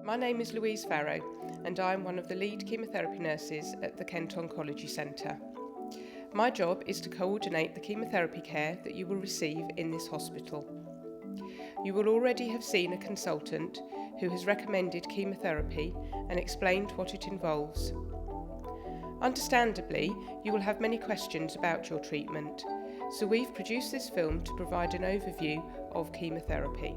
My name is Louise Farrow and I am one of the lead chemotherapy nurses at the Kent Oncology Centre. My job is to coordinate the chemotherapy care that you will receive in this hospital. You will already have seen a consultant who has recommended chemotherapy and explained what it involves. Understandably, you will have many questions about your treatment, so we've produced this film to provide an overview of chemotherapy.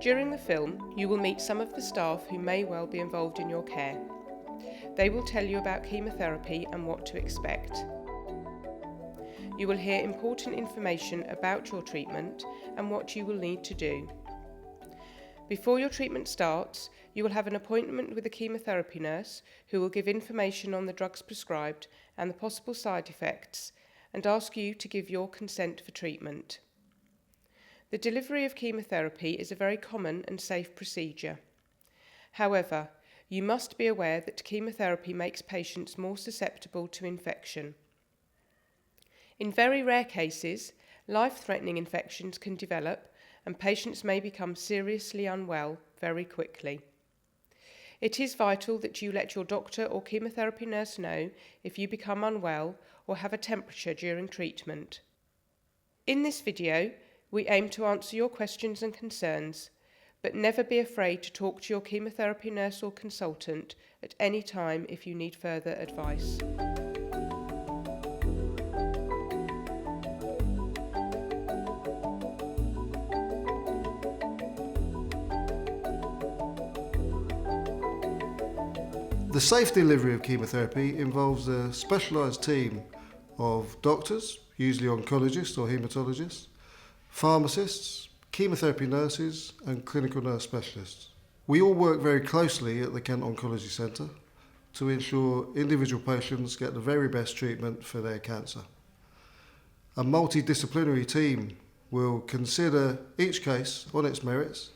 During the film, you will meet some of the staff who may well be involved in your care. They will tell you about chemotherapy and what to expect. You will hear important information about your treatment and what you will need to do. Before your treatment starts, you will have an appointment with a chemotherapy nurse who will give information on the drugs prescribed and the possible side effects and ask you to give your consent for treatment. The delivery of chemotherapy is a very common and safe procedure. However, you must be aware that chemotherapy makes patients more susceptible to infection. In very rare cases, life-threatening infections can develop and patients may become seriously unwell very quickly. It is vital that you let your doctor or chemotherapy nurse know if you become unwell or have a temperature during treatment. In this video, we aim to answer your questions and concerns, but never be afraid to talk to your chemotherapy nurse or consultant at any time if you need further advice. The safe delivery of chemotherapy involves a specialised team of doctors, usually oncologists or haematologists, pharmacists, chemotherapy nurses and clinical nurse specialists. We all work very closely at the Kent Oncology Centre to ensure individual patients get the very best treatment for their cancer. A multidisciplinary team will consider each case on its merits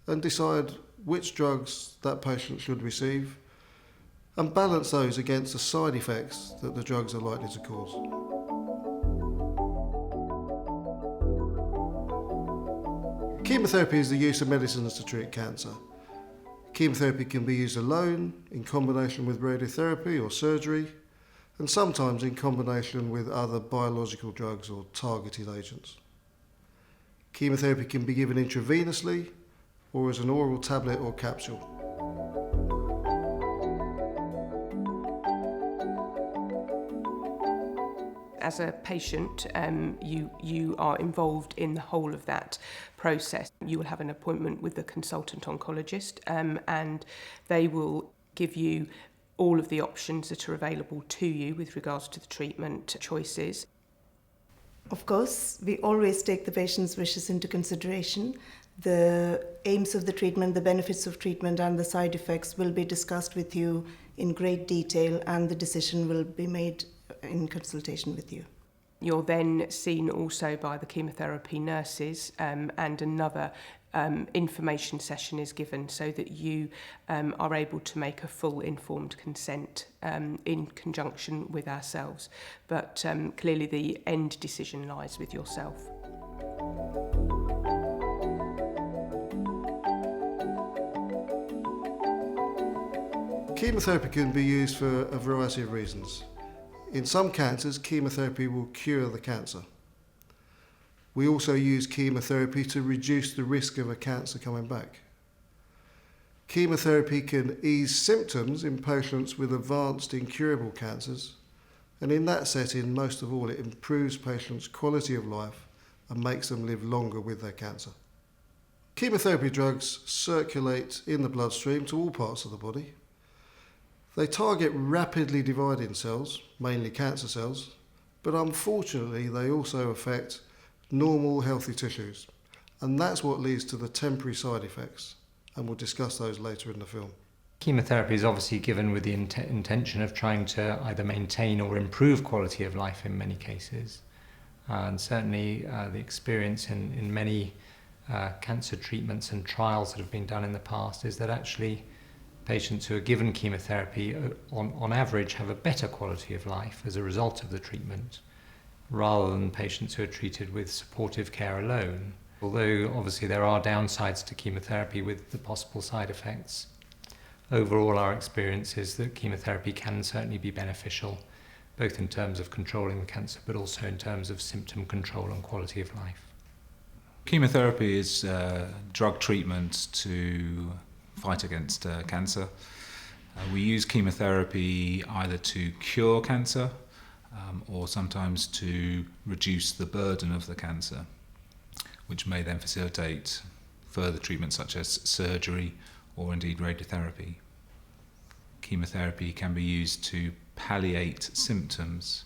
and decide which drugs that patient should receive and balance those against the side effects that the drugs are likely to cause. Chemotherapy is the use of medicines to treat cancer. Chemotherapy can be used alone, in combination with radiotherapy or surgery, and sometimes in combination with other biological drugs or targeted agents. Chemotherapy can be given intravenously or as an oral tablet or capsule. As a patient, you are involved in the whole of that process. You will have an appointment with the consultant oncologist and they will give you all of the options that are available to you with regards to the treatment choices. Of course, we always take the patient's wishes into consideration. The aims of the treatment, the benefits of treatment and the side effects will be discussed with you in great detail and the decision will be made in consultation with you. You're then seen also by the chemotherapy nurses and another information session is given so that you are able to make a full informed consent in conjunction with ourselves. But clearly the end decision lies with yourself. Chemotherapy can be used for a variety of reasons. In some cancers, chemotherapy will cure the cancer. We also use chemotherapy to reduce the risk of a cancer coming back. Chemotherapy can ease symptoms in patients with advanced incurable cancers, and in that setting, most of all, it improves patients' quality of life and makes them live longer with their cancer. Chemotherapy drugs circulate in the bloodstream to all parts of the body. They target rapidly dividing cells, mainly cancer cells, but unfortunately they also affect normal healthy tissues, and that's what leads to the temporary side effects, and we'll discuss those later in the film. Chemotherapy is obviously given with the intention of trying to either maintain or improve quality of life in many cases, and certainly the experience in many cancer treatments and trials that have been done in the past is that actually patients who are given chemotherapy on average have a better quality of life as a result of the treatment rather than patients who are treated with supportive care alone. Although obviously there are downsides to chemotherapy with the possible side effects, overall our experience is that chemotherapy can certainly be beneficial, both in terms of controlling the cancer but also in terms of symptom control and quality of life. Chemotherapy is drug treatment to fight against cancer. We use chemotherapy either to cure cancer or sometimes to reduce the burden of the cancer, which may then facilitate further treatments such as surgery or indeed radiotherapy. Chemotherapy can be used to palliate symptoms,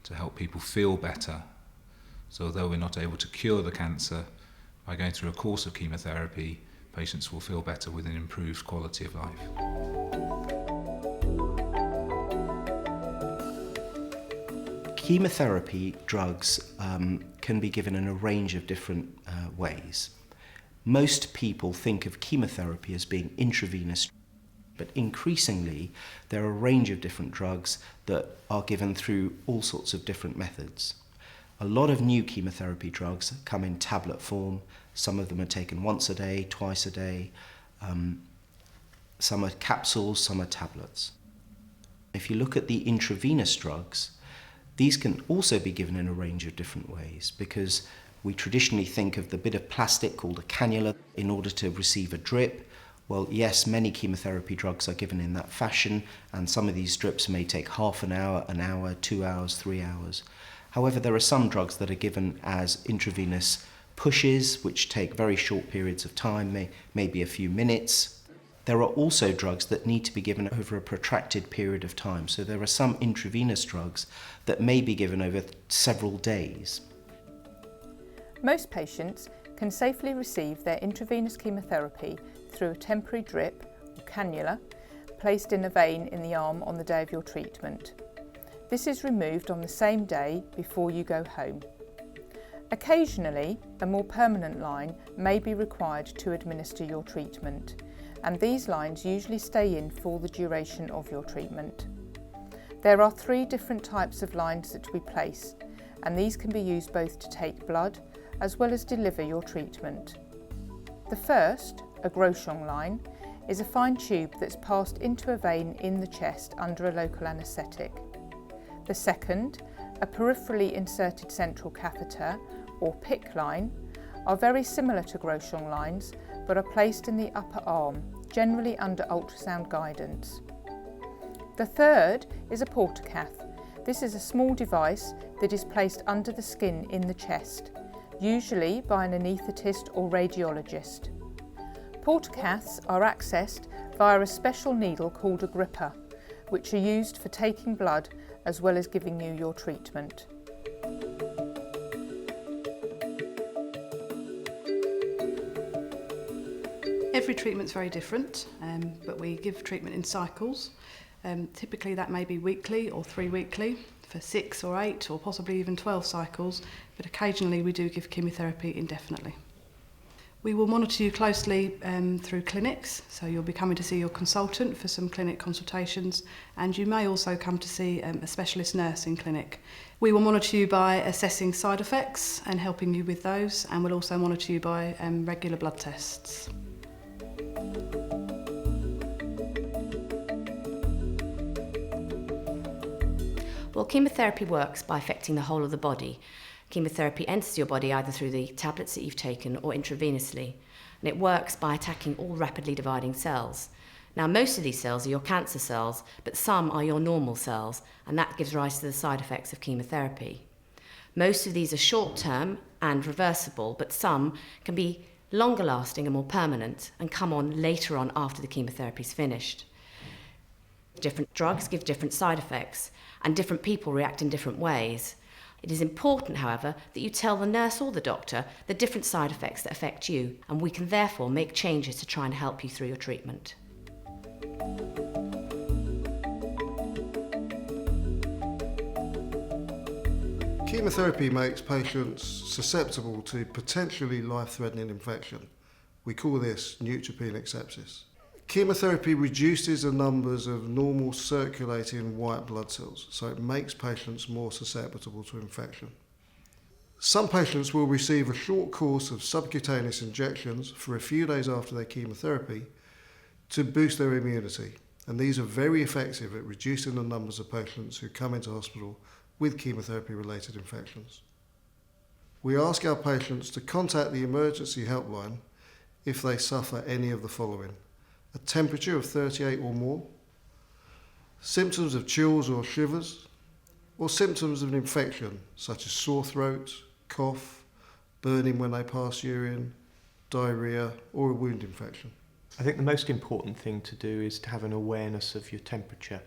to help people feel better. So although we're not able to cure the cancer, by going through a course of chemotherapy, patients will feel better with an improved quality of life. Chemotherapy drugs can be given in a range of different ways. Most people think of chemotherapy as being intravenous, but increasingly there are a range of different drugs that are given through all sorts of different methods. A lot of new chemotherapy drugs come in tablet form. Some of them are taken once a day, twice a day. Some are capsules, some are tablets. If you look at the intravenous drugs, these can also be given in a range of different ways, because we traditionally think of the bit of plastic called a cannula in order to receive a drip. Well, yes, many chemotherapy drugs are given in that fashion, and some of these drips may take half an hour, 2 hours, 3 hours. However, there are some drugs that are given as intravenous pushes, which take very short periods of time, maybe a few minutes. There are also drugs that need to be given over a protracted period of time. So there are some intravenous drugs that may be given over several days. Most patients can safely receive their intravenous chemotherapy through a temporary drip or cannula placed in a vein in the arm on the day of your treatment. This is removed on the same day before you go home. Occasionally, a more permanent line may be required to administer your treatment, and these lines usually stay in for the duration of your treatment. There are 3 different types of lines that we place, and these can be used both to take blood as well as deliver your treatment. The first, a Grochon line, is a fine tube that's passed into a vein in the chest under a local anaesthetic. The second, a peripherally inserted central catheter, or PICC line, are very similar to Grochon lines, but are placed in the upper arm, generally under ultrasound guidance. The third is a portacath. This is a small device that is placed under the skin in the chest, usually by an anaesthetist or radiologist. Portacaths are accessed via a special needle called a gripper, which are used for taking blood as well as giving you your treatment. Every treatment's very different, but we give treatment in cycles. Typically that may be weekly or 3 weekly for 6 or 8 or possibly even 12 cycles, but occasionally we do give chemotherapy indefinitely. We will monitor you closely through clinics, so you'll be coming to see your consultant for some clinic consultations, and you may also come to see a specialist nurse in clinic. We will monitor you by assessing side effects and helping you with those, and we'll also monitor you by regular blood tests. Well, chemotherapy works by affecting the whole of the body. Chemotherapy enters your body either through the tablets that you've taken or intravenously, and it works by attacking all rapidly dividing cells. Now, most of these cells are your cancer cells, but some are your normal cells, and that gives rise to the side effects of chemotherapy. Most of these are short-term and reversible, but some can be longer lasting and more permanent and come on later on after the chemotherapy is finished. Different drugs give different side effects, and different people react in different ways. It is important, however, that you tell the nurse or the doctor the different side effects that affect you, and we can therefore make changes to try and help you through your treatment. Chemotherapy makes patients susceptible to potentially life-threatening infection. We call this neutropenic sepsis. Chemotherapy reduces the numbers of normal circulating white blood cells, so it makes patients more susceptible to infection. Some patients will receive a short course of subcutaneous injections for a few days after their chemotherapy to boost their immunity, and these are very effective at reducing the numbers of patients who come into hospital with chemotherapy-related infections. We ask our patients to contact the emergency helpline if they suffer any of the following: a temperature of 38 or more, symptoms of chills or shivers, or symptoms of an infection such as sore throat, cough, burning when they pass urine, diarrhea, or a wound infection. I think the most important thing to do is to have an awareness of your temperature.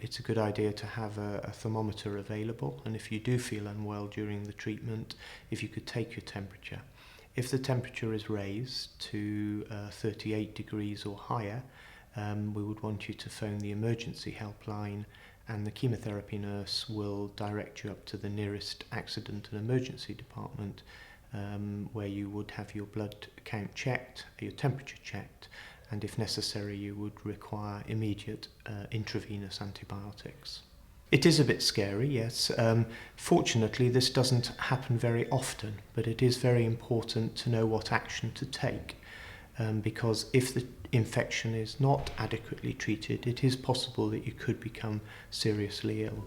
It's a good idea to have a thermometer available, and if you do feel unwell during the treatment, if you could take your temperature. If the temperature is raised to 38 degrees or higher, we would want you to phone the emergency helpline, and the chemotherapy nurse will direct you up to the nearest accident and emergency department, where you would have your blood count checked, your temperature checked, and if necessary you would require immediate intravenous antibiotics. It is a bit scary, yes. Fortunately this doesn't happen very often, but it is very important to know what action to take, because if the infection is not adequately treated, it is possible that you could become seriously ill.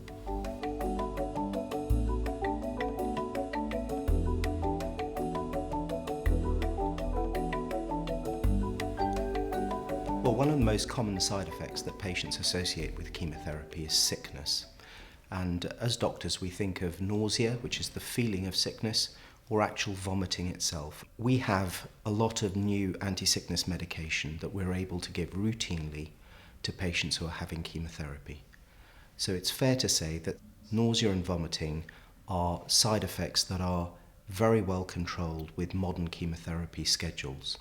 Well, one of the most common side effects that patients associate with chemotherapy is sickness. And as doctors, we think of nausea, which is the feeling of sickness, or actual vomiting itself. We have a lot of new anti-sickness medication that we're able to give routinely to patients who are having chemotherapy. So it's fair to say that nausea and vomiting are side effects that are very well controlled with modern chemotherapy schedules.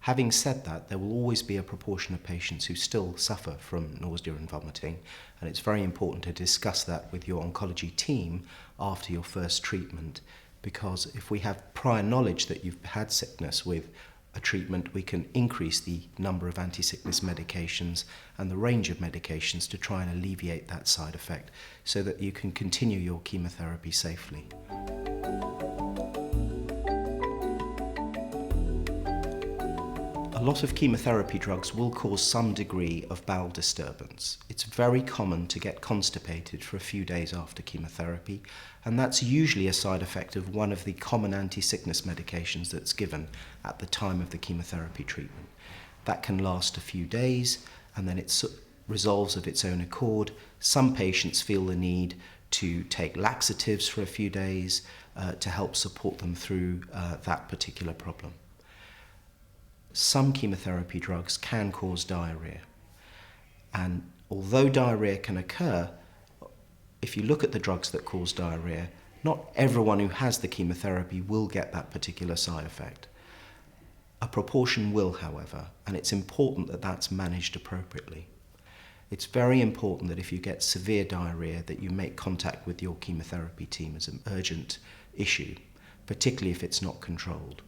Having said that, there will always be a proportion of patients who still suffer from nausea and vomiting, and it's very important to discuss that with your oncology team after your first treatment, because if we have prior knowledge that you've had sickness with a treatment, we can increase the number of anti-sickness medications and the range of medications to try and alleviate that side effect so that you can continue your chemotherapy safely. A lot of chemotherapy drugs will cause some degree of bowel disturbance. It's very common to get constipated for a few days after chemotherapy, and that's usually a side effect of one of the common anti-sickness medications that's given at the time of the chemotherapy treatment. That can last a few days, and then it resolves of its own accord. Some patients feel the need to take laxatives for a few days to help support them through that particular problem. Some chemotherapy drugs can cause diarrhea, and although diarrhea can occur, if you look at the drugs that cause diarrhea, not everyone who has the chemotherapy will get that particular side effect. A proportion will, however, and it's important that that's managed appropriately. It's very important that if you get severe diarrhea that you make contact with your chemotherapy team as an urgent issue, particularly if it's not controlled.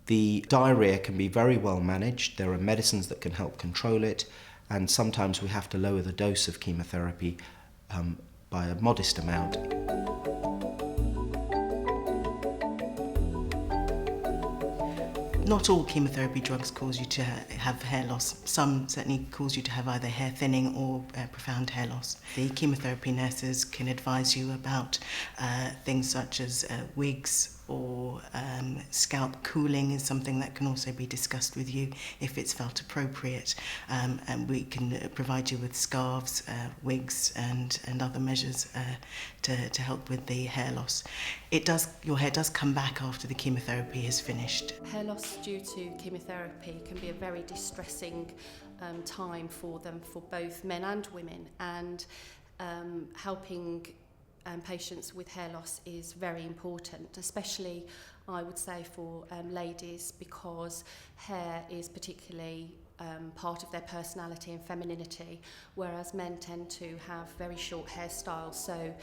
The diarrhea can be very well managed. There are medicines that can help control it, and sometimes we have to lower the dose of chemotherapy by a modest amount. Not all chemotherapy drugs cause you to have hair loss. Some certainly cause you to have either hair thinning or profound hair loss. The chemotherapy nurses can advise you about things such as wigs, or scalp cooling is something that can also be discussed with you if it's felt appropriate. And we can provide you with scarves, wigs and other measures to help with the hair loss. Your hair does come back after the chemotherapy is finished. Hair loss due to chemotherapy can be a very distressing time for them, for both men and women, and helping patients with hair loss is very important, especially I would say for ladies, because hair is particularly part of their personality and femininity, whereas men tend to have very short hairstyles, so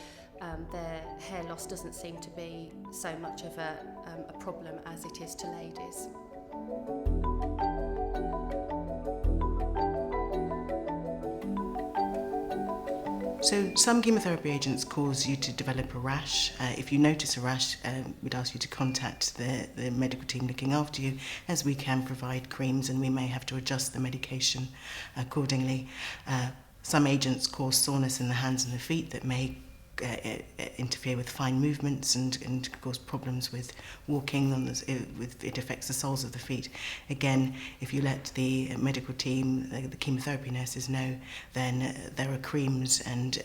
their hair loss doesn't seem to be so much of a problem as it is to ladies. So some chemotherapy agents cause you to develop a rash. If you notice a rash, we'd ask you to contact the medical team looking after you, as we can provide creams and we may have to adjust the medication accordingly. Some agents cause soreness in the hands and the feet that may interfere with fine movements and cause problems with walking. It affects the soles of the feet. Again, if you let the medical team, the chemotherapy nurses know, then there are creams and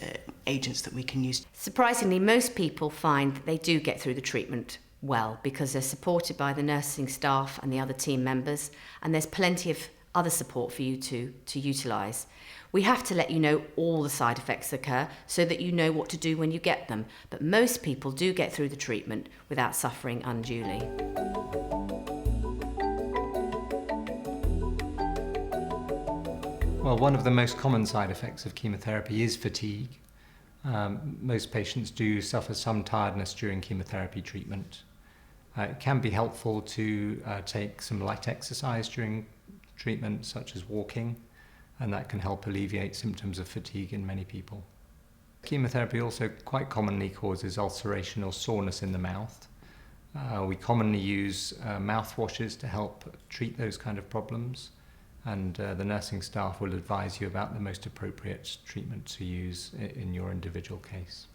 agents that we can use. Surprisingly, most people find that they do get through the treatment well because they're supported by the nursing staff and the other team members, and there's plenty of other support for you to utilise. We have to let you know all the side effects occur so that you know what to do when you get them, but most people do get through the treatment without suffering unduly. Well, one of the most common side effects of chemotherapy is fatigue. Most patients do suffer some tiredness during chemotherapy treatment. It can be helpful to take some light exercise during treatment, such as walking, and that can help alleviate symptoms of fatigue in many people. Chemotherapy also quite commonly causes ulceration or soreness in the mouth. We commonly use mouthwashes to help treat those kind of problems, and the nursing staff will advise you about the most appropriate treatment to use in your individual case.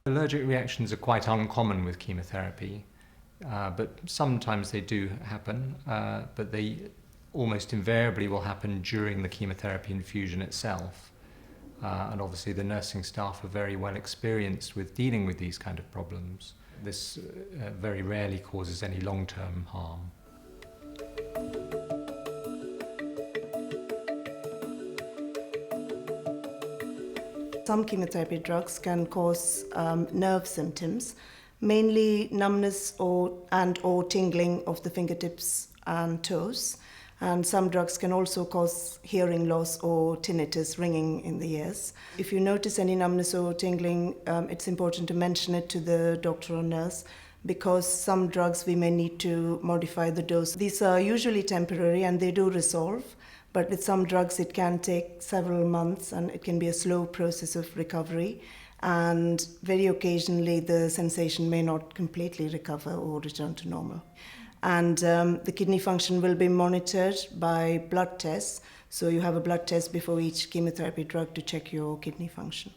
Allergic reactions are quite uncommon with chemotherapy, but sometimes they do happen, but they almost invariably will happen during the chemotherapy infusion itself. And obviously the nursing staff are very well experienced with dealing with these kind of problems. This very rarely causes any long-term harm. Some chemotherapy drugs can cause nerve symptoms, mainly numbness or tingling of the fingertips and toes. And some drugs can also cause hearing loss or tinnitus, ringing in the ears. If you notice any numbness or tingling, it's important to mention it to the doctor or nurse, because some drugs we may need to modify the dose. These are usually temporary and they do resolve, but with some drugs it can take several months and it can be a slow process of recovery. And very occasionally the sensation may not completely recover or return to normal. And the kidney function will be monitored by blood tests. So you have a blood test before each chemotherapy drug to check your kidney function.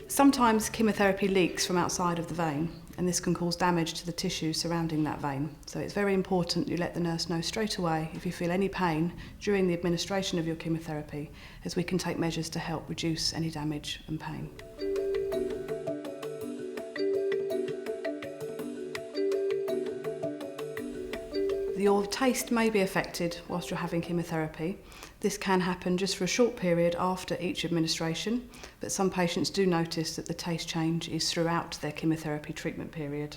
Sometimes chemotherapy leaks from outside of the vein, and this can cause damage to the tissue surrounding that vein. So it's very important you let the nurse know straight away if you feel any pain during the administration of your chemotherapy, as we can take measures to help reduce any damage and pain. Your taste may be affected whilst you're having chemotherapy. This can happen just for a short period after each administration, but some patients do notice that the taste change is throughout their chemotherapy treatment period.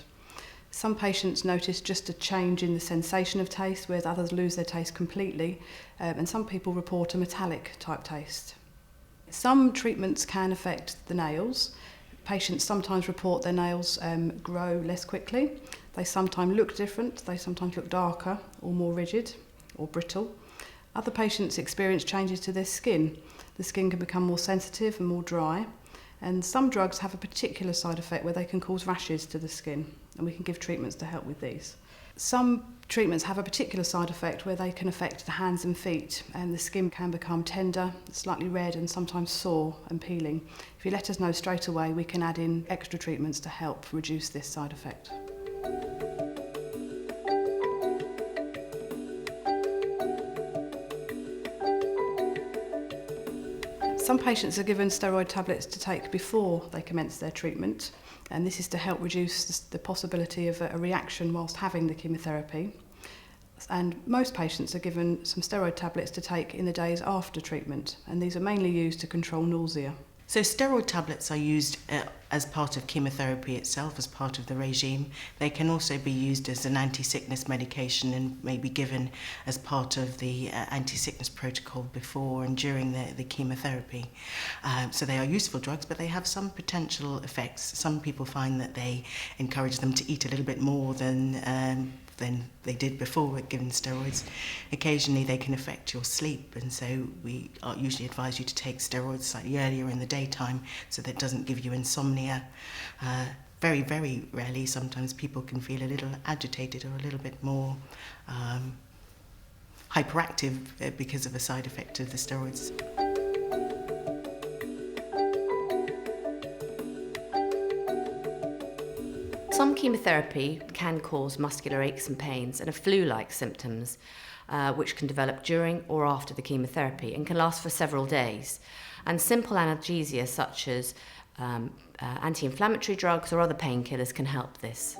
Some patients notice just a change in the sensation of taste, whereas others lose their taste completely, and some people report a metallic type taste. Some treatments can affect the nails. Patients sometimes report their nails grow less quickly. They sometimes look different, they sometimes look darker or more rigid or brittle. Other patients experience changes to their skin. The skin can become more sensitive and more dry. And some drugs have a particular side effect where they can cause rashes to the skin, and we can give treatments to help with these. Some treatments have a particular side effect where they can affect the hands and feet, and the skin can become tender, slightly red and sometimes sore and peeling. If you let us know straight away, we can add in extra treatments to help reduce this side effect. Some patients are given steroid tablets to take before they commence their treatment, and this is to help reduce the possibility of a reaction whilst having the chemotherapy. And most patients are given some steroid tablets to take in the days after treatment, and these are mainly used to control nausea. So steroid tablets are used as part of chemotherapy itself, as part of the regime. They can also be used as an anti-sickness medication and may be given as part of the anti-sickness protocol before and during the chemotherapy. So they are useful drugs, but they have some potential effects. Some people find that they encourage them to eat a little bit more than they did before given steroids. Occasionally they can affect your sleep, and so we usually advise you to take steroids slightly earlier in the daytime so that it doesn't give you insomnia. Very, very rarely, sometimes people can feel a little agitated or a little bit more hyperactive because of a side effect of the steroids. Some chemotherapy can cause muscular aches and pains and flu-like symptoms, which can develop during or after the chemotherapy and can last for several days. And simple analgesia such as anti-inflammatory drugs or other painkillers can help this.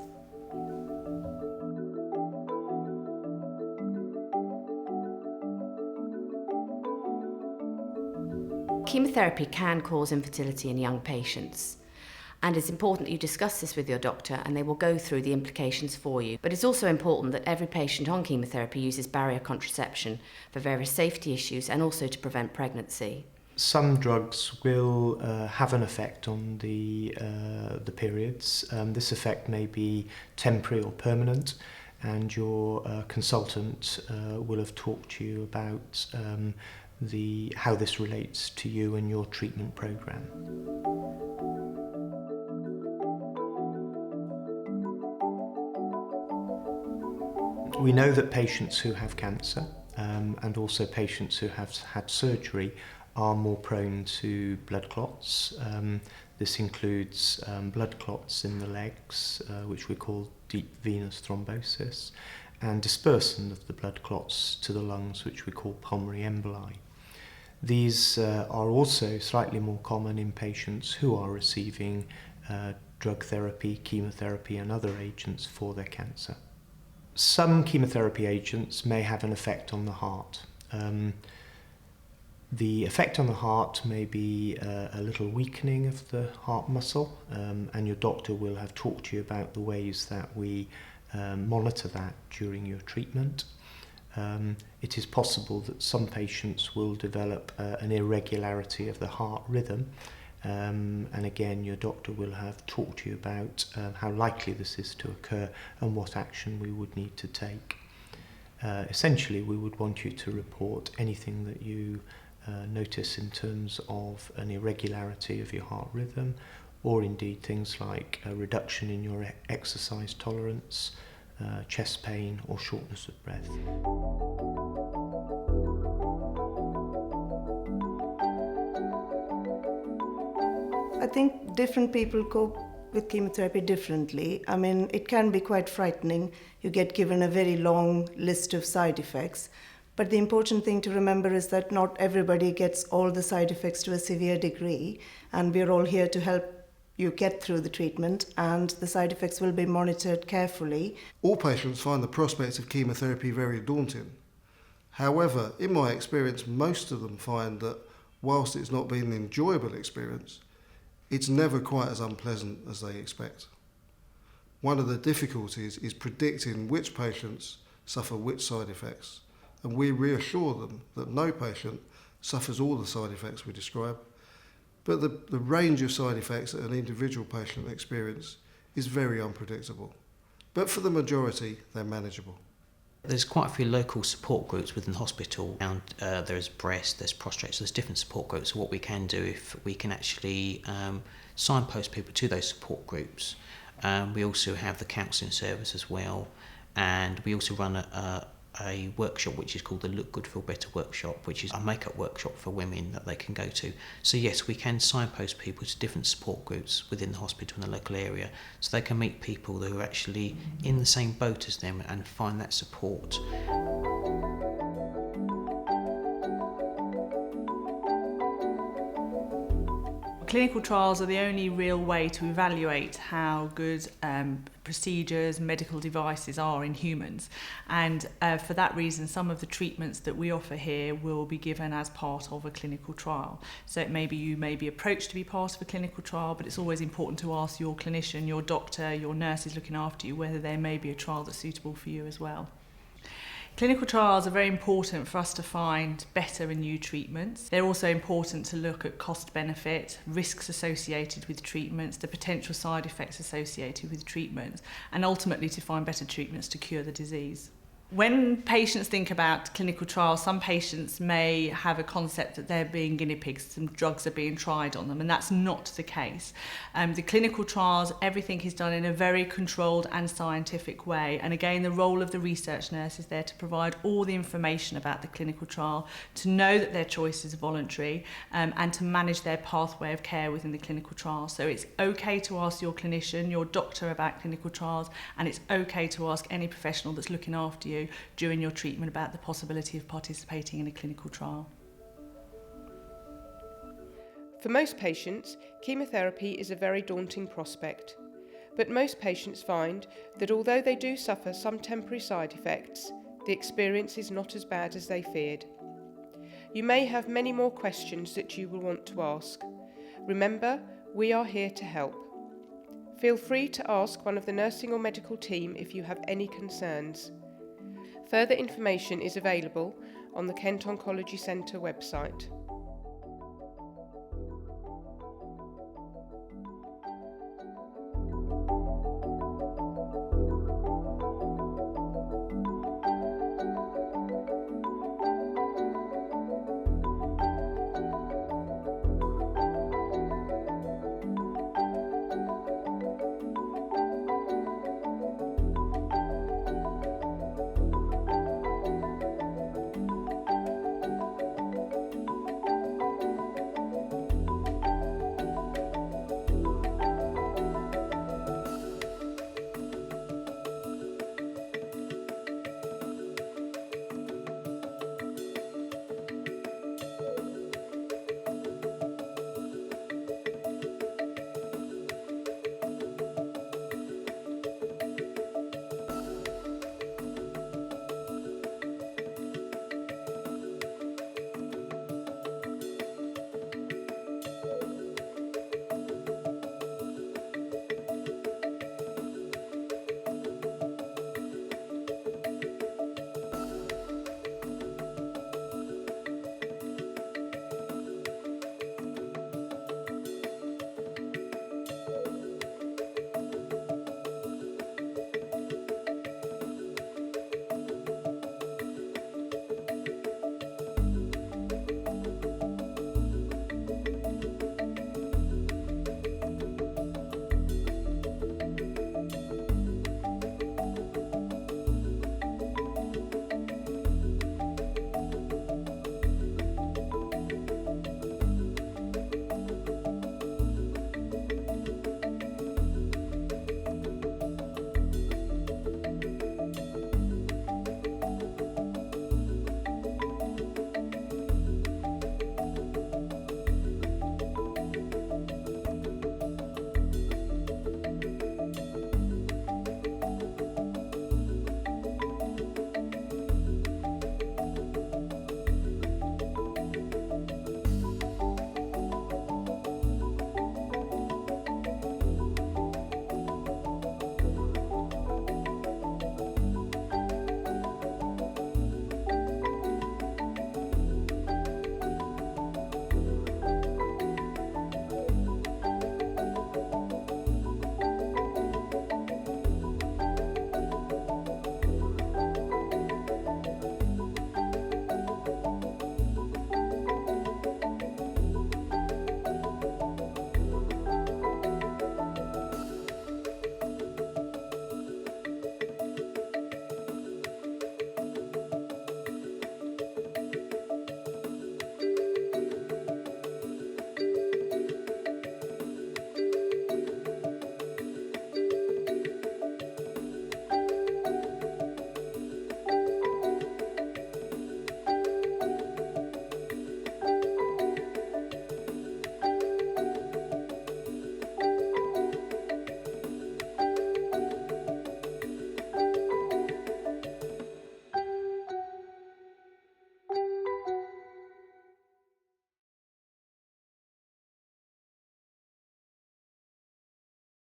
Chemotherapy can cause infertility in young patients. And it's important that you discuss this with your doctor and they will go through the implications for you. But it's also important that every patient on chemotherapy uses barrier contraception for various safety issues and also to prevent pregnancy. Some drugs will have an effect on the periods. This effect may be temporary or permanent, and your consultant will have talked to you about how this relates to you and your treatment program. We know that patients who have cancer and also patients who have had surgery are more prone to blood clots. This includes blood clots in the legs, which we call deep venous thrombosis, and dispersion of the blood clots to the lungs, which we call pulmonary emboli. These are also slightly more common in patients who are receiving drug therapy, chemotherapy and other agents for their cancer. Some chemotherapy agents may have an effect on the heart. The effect on the heart may be a little weakening of the heart muscle, and your doctor will have talked to you about the ways that we monitor that during your treatment. It is possible that some patients will develop an irregularity of the heart rhythm, and again your doctor will have talked to you about how likely this is to occur and what action we would need to take. Essentially, we would want you to report anything that you notice in terms of an irregularity of your heart rhythm, or indeed things like a reduction in your exercise tolerance, chest pain or shortness of breath. I think different people cope with chemotherapy differently. I mean, it can be quite frightening. You get given a very long list of side effects. But the important thing to remember is that not everybody gets all the side effects to a severe degree, and we're all here to help you get through the treatment, and the side effects will be monitored carefully. All patients find the prospect of chemotherapy very daunting. However, in my experience, most of them find that whilst it's not been an enjoyable experience, it's never quite as unpleasant as they expect. One of the difficulties is predicting which patients suffer which side effects, and we reassure them that no patient suffers all the side effects we describe, but the range of side effects that an individual patient experiences is very unpredictable. But for the majority, they're manageable. There's quite a few local support groups within the hospital, and there's breast, there's prostate, so there's different support groups. So what we can do, if we can actually signpost people to those support groups. We also have the counselling service as well, and we also run a workshop which is called the Look Good Feel Better workshop, which is a makeup workshop for women that they can go to. So yes, we can signpost people to different support groups within the hospital in the local area, so they can meet people who are actually in the same boat as them and find that support. Clinical trials are the only real way to evaluate how good procedures, medical devices are in humans. And for that reason, some of the treatments that we offer here will be given as part of a clinical trial. So you may be approached to be part of a clinical trial, but it's always important to ask your clinician, your doctor, your nurses looking after you, whether there may be a trial that's suitable for you as well. Clinical trials are very important for us to find better and new treatments. They're also important to look at cost benefit, risks associated with treatments, the potential side effects associated with treatments, and ultimately to find better treatments to cure the disease. When patients think about clinical trials, some patients may have a concept that they're being guinea pigs, some drugs are being tried on them, and that's not the case. The clinical trials, everything is done in a very controlled and scientific way. And again, the role of the research nurse is there to provide all the information about the clinical trial, to know that their choice is voluntary, and to manage their pathway of care within the clinical trial. So it's okay to ask your clinician, your doctor about clinical trials, and it's okay to ask any professional that's looking after you during your treatment about the possibility of participating in a clinical trial. For most patients, chemotherapy is a very daunting prospect, but most patients find that although they do suffer some temporary side effects, the experience is not as bad as they feared. You may have many more questions that you will want to ask. Remember, we are here to help. Feel free to ask one of the nursing or medical team if you have any concerns. Further information is available on the Kent Oncology Centre website.